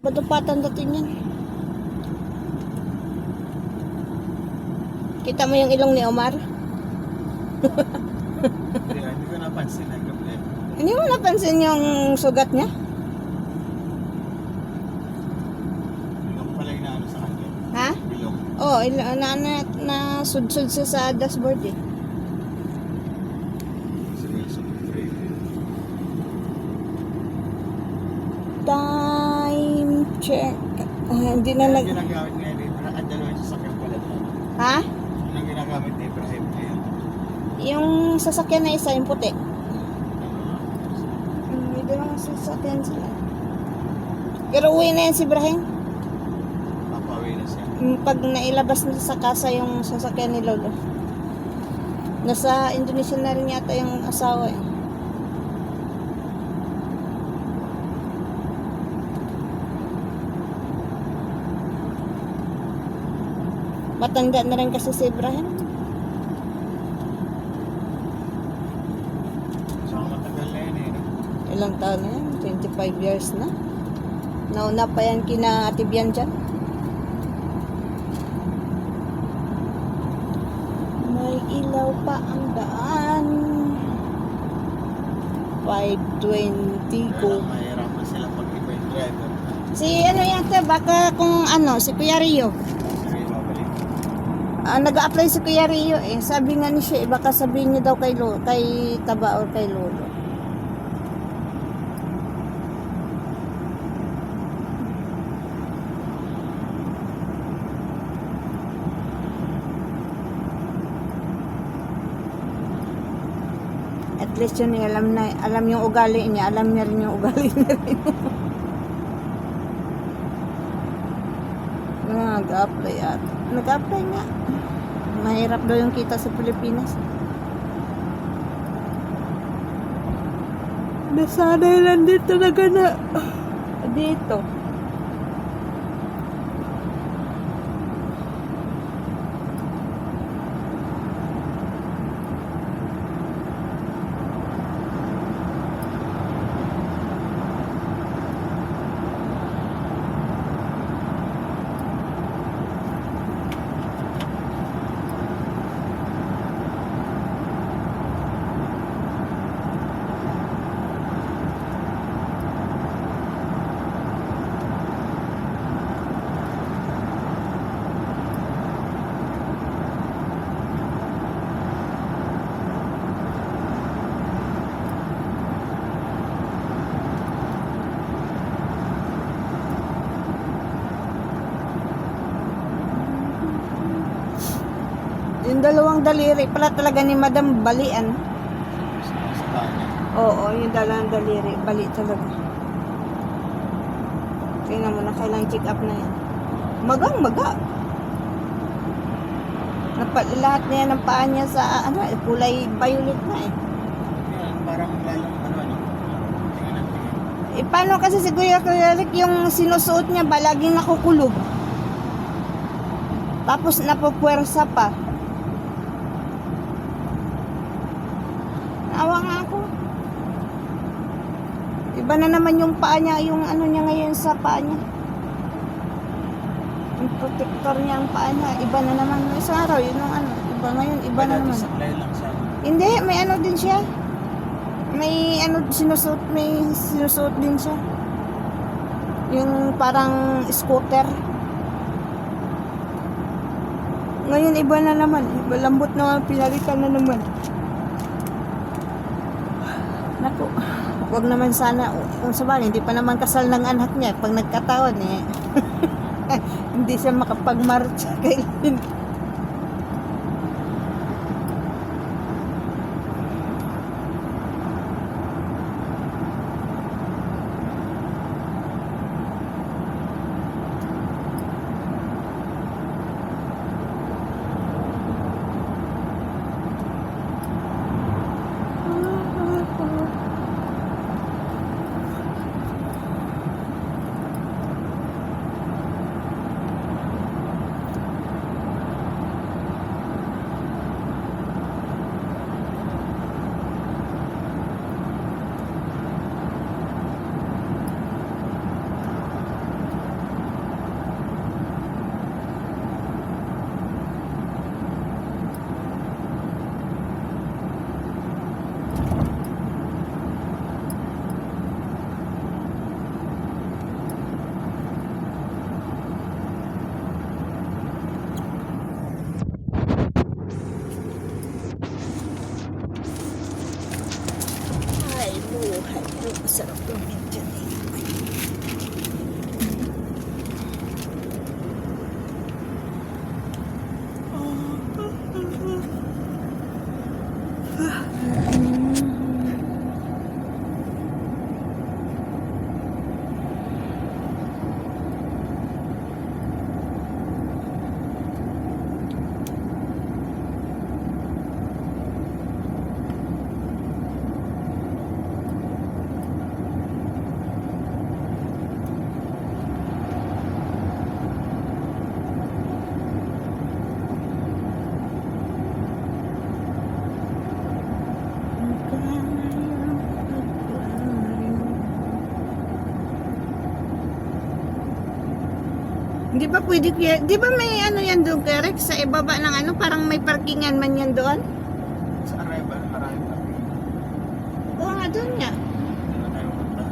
Patupatan dating yan. Kita mo yung ilong ni Omar? Hindi ko napansin ang gabi. Hindi mo napansin yung sugat niya? Ilong pala yung naano sa kanya. Ha? Ilong. Oh, na sudsud siya sa dashboard eh. Time check. Hindi na Ano nag... ginagamit ngayon ni Ibrahim? At dalawang sasakyan pala doon. Ha? Ano ginagamit ni Ibrahim ngayon? Yung sasakyan na isa, yung puti. May dalawang sasakyan sila. Pero uwi na yan si Ibrahim. Papawi na siya. Pag nailabas na sa kasa yung sasakyan ni Lolo. Nasa Indonesia na rin yata yung asawa eh. Matanda na rin kasi si Ibrahim. So, matagal na yun eh. No? Ilang taon na yan? 25 years na. Nauna pa yan kina Ate Bian dyan. May ilaw pa ang daan. 5:20 ko. Mahirap na sila pag iba yung driver. Si ano yata, baka kung ano, si Kuya Rio. Sige, babalik. Nag-a-apply si Kuya Rio eh. Sabi nga ni siya, baka sabihin niya daw kay Taba or kay Lolo. At least yun, alam yung ugali niya, alam niya rin yung ugali niya rin. Nag-apply at nag-apply nga. Mahirap daw yung kita sa Pilipinas. Nasanay lang dito talaga na dito. Yung dalawang daliri pala talaga ni Madam balian. Sa kanya. Oo, yung dalawang daliri bali talaga. Tingnan mo na, kailangan check up na yan. Magang-maga. Lahat na yan ng paa niya sa kulay violet na eh. Yan, parang lalong ano. Tingnan natin. Paano kasi si Kuya Rick yung sinusuot niya ba laging nakukulog? Tapos napupwersa pa. Awa nga ako. Iba na naman yung paa niya, yung ano niya ngayon sa paa niya. Yung protector niya ang paa niya, iba na naman. Sa araw, yun ang iba ngayon, iba na naman. Sablay lang siya. Hindi, may ano din siya. May sinusuot din siya. Yung parang scooter. Ngayon, iba na naman. Lambot na pinalitan na naman. Naku, wag naman sana, kung sabagay, hindi pa naman kasal ng anak niya, pag nagkataon eh, hindi siya makapag-march kailan. Hindi ba pwede kaya, di ba may ano yan doon, Kerek, sa ibaba ng ano, parang may parkingan man yan doon? Sa arrival, marami pa. Oo nga, doon nga. Hindi na tayo punta.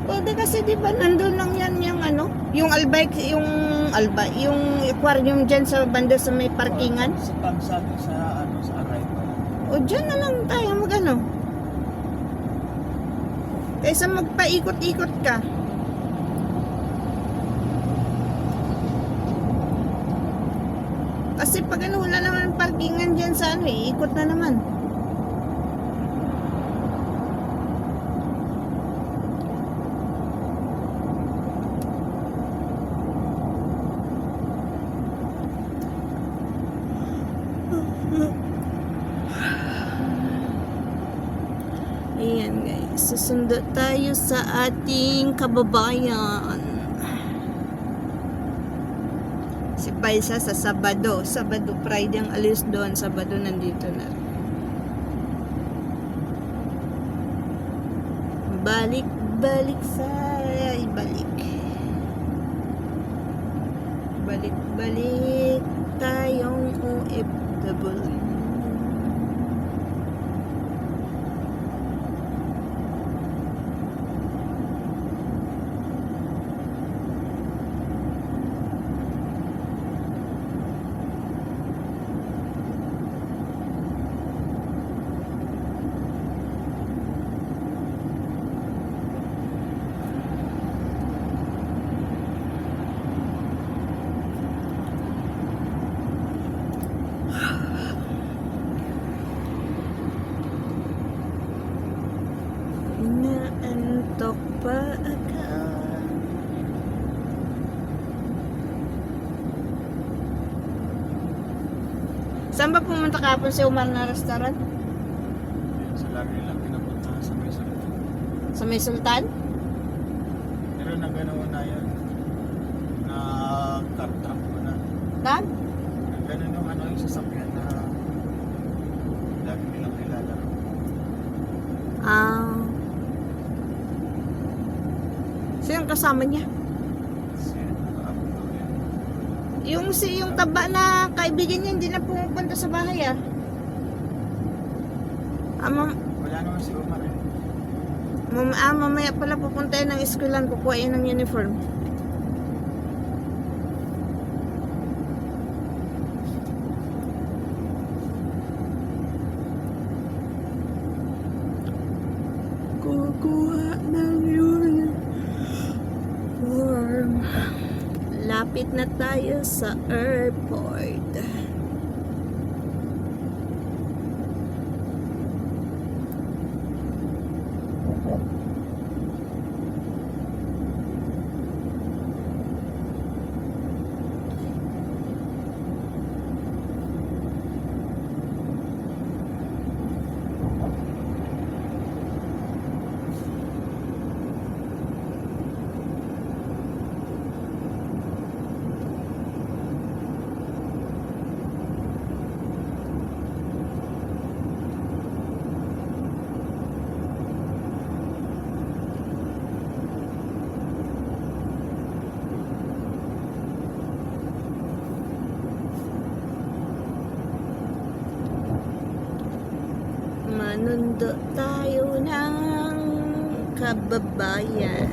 Pwede kasi di ba nandun lang yan yung ano, yung yung aquarium dyan sa banda sa may parkingan. Sa pagsado sa ano, sa arrival. O dyan na lang tayo mag ano. Kaysa magpaikot-ikot ka. Kasi pag ano, wala naman parkingan dyan sa ano, ikot na naman. Ayan guys, susundo tayo sa ating kababayan. Si Paisa sa Sabado. Sabado, Friday ang alis doon. Sabado nandito na. Balik sa ibalik. Balik tayong OFW. Naantok pa ako. Saan ba pumunta kahapon si Umar na restaurant? Sa lagi lang pinapunta sa may sarap. Sa May Sultan? Pero nagano na yan. Na car truck ko na. Nag? Ganun yung ano yung sasakyan na lagi nilang nilalaro. Ah. Sino kasama niya? Kasi nakakapit daw yan. Yung taba na kaibigan niya hindi na pumupunta sa bahay ah. Wala naman si Omar eh. Mamaya pala pupunta yun ng eskwelahan, kukuha yun ng uniform. Kukuha ng uniform. Lapit na tayo sa airport. Manundo tayo ng kababayan.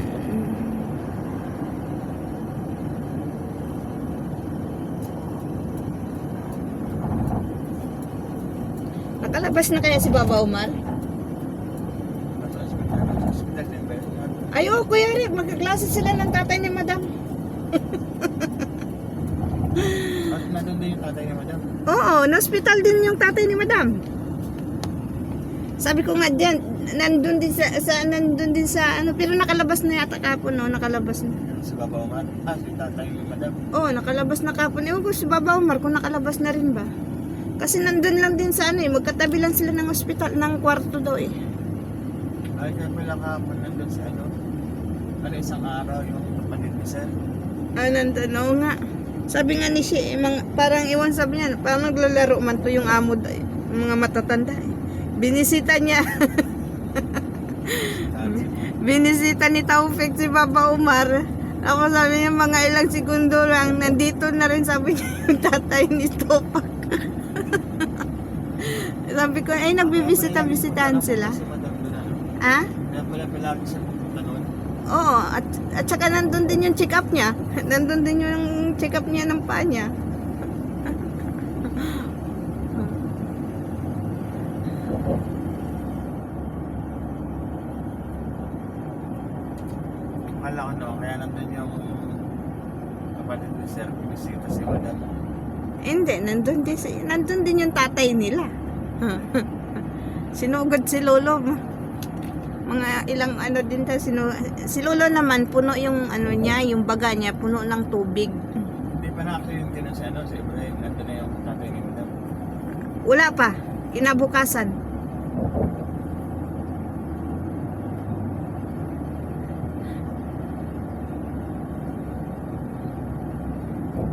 Nakalabas na kaya si Baba Umar? Nasa hospital din ba yun? Ay, oh, Kuya Rick, magkaklase sila ng tatay ni Madam. At nandun din yung tatay ni Madam. Oo, na-hospital din yung tatay ni Madam. Sabi ko nga diyan, nandun din sa ano, pero nakalabas na yata kapon, no, nakalabas na. Si Baba Omar. Si tatay ni Madam. Oo, nakalabas na kapon. Ewan ko si Baba Umar kung nakalabas na rin ba. Kasi nandun lang din sa ano eh, magkatabi lang sila ng ospital, ng kwarto daw eh. Ay, kaya pala kahapon nandun sa ano. Ano isang araw yung kapatid ni Sir. Ah, nandun, oo nga. Sabi nga ni siya, parang iwan sabi niya, parang naglalaro man to yung amo, yung mga matatanda eh. Binisita niya. Binisita ni Taufik si Papa Umar. Tapos sabi niya mga ilang segundo lang, nandito na rin sabi niya yung tatay ni Topak. Sabi ko, ay nagbibisita-bisitahan sila. Si Madam doon, ano? Ah? Kaya pala palagi siya pupunta doon. Oo, at saka nandun din yung check-up niya. Nandun din yung check-up niya ng paa niya. Akala ko no, kaya nandun yung kapatid ni Sir, binisita si Madam. Hindi, nandun din yung tatay nila. Sinugod si Lolo. Mga ilang ano din ta si Lolo naman puno yung ano niya, yung baga niya puno ng tubig. Hindi pa na-accidente na si ano, si Ibrahim. Nandun na yung tatay ni Madam. Wala pa, kinabukasan.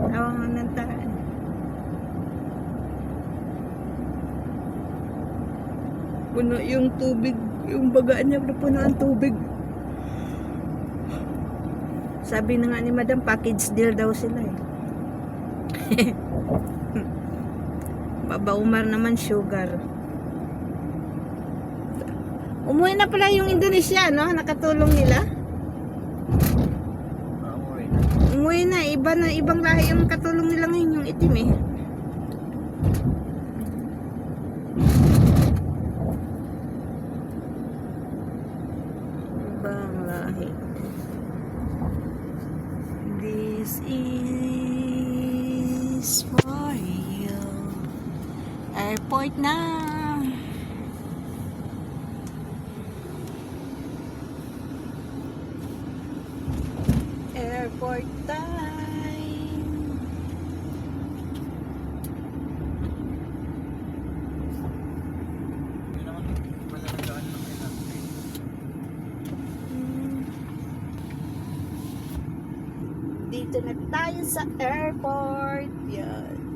Tawangan ng taan. Puno yung tubig, yung baga niya puno ang tubig. Sabi na nga ni Madam, package deal daw sila eh. Baba Umar naman sugar. Umuwi na pala yung Indonesia, no? Nakatulong nila. Uuwi. Umuwi na, ibang lahi yung katulong nila ngayon, yung itim eh. Ibang lahi. This is for you. Airport na. Airport time. Hindi naman malalagaan naman kayo natin. Dito na tayo sa airport. Yan.